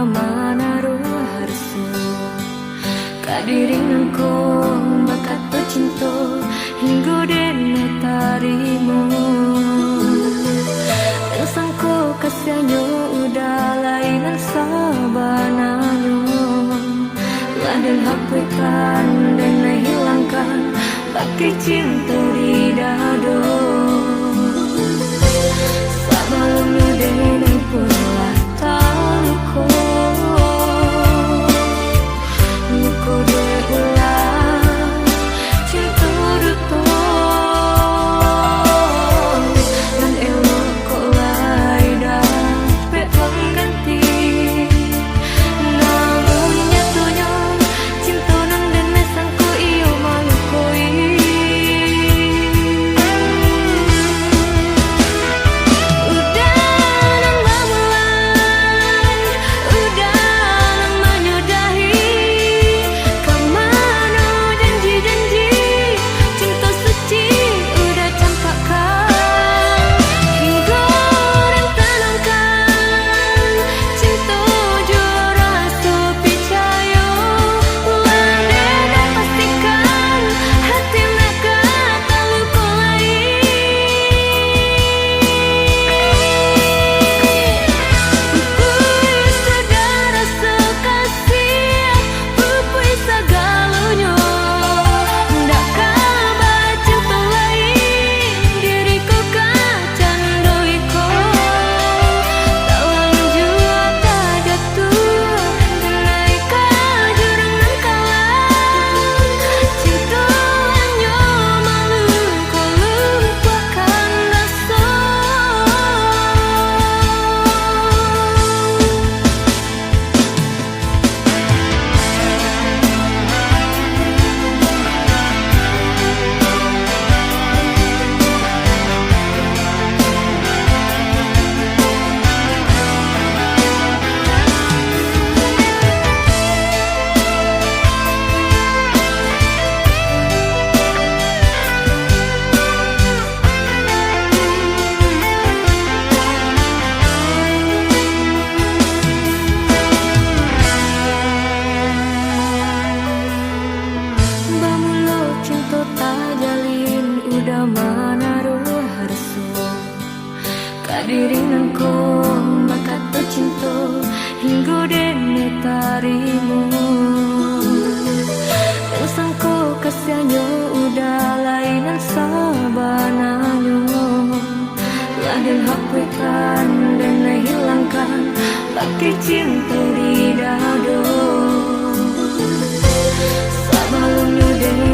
udah manaruh harsu kadiring ko bakat pecinta hingga dene tarimu yang sangko kasihnya udah lainan sabananyo laden hapuskan dan hilangkan pakai cinta di dado sebelumnya dene pernah tahu ko luko de ulang cinta duto dan elok kok lai dapat mengganti namun nyatunya cinta nang dene sangko iyo malu koi udah nang memulai udah nang menyudahi kemana janji-janji cinta suci udah campakkan hingga orang tenangkan cinta jura sepicayo ladena pastikan hati mereka tak lupa lagi pupui saudara sekasih pupui segalanya ndak kabar cinta lain diriku kacandoi ko tak lanjut tak jatuh naik ke jurang nan kalah cinta hanya malu ko lupakan rasa Bamulo cinta tak jalin udah manaruh harsu kadiring ko bakat pecinta hingga dene tarimu yang sangko kasihnya udah lainan sabananyo laden hapuskan dan hilangkan pakai cinta di dado sebelumnya dene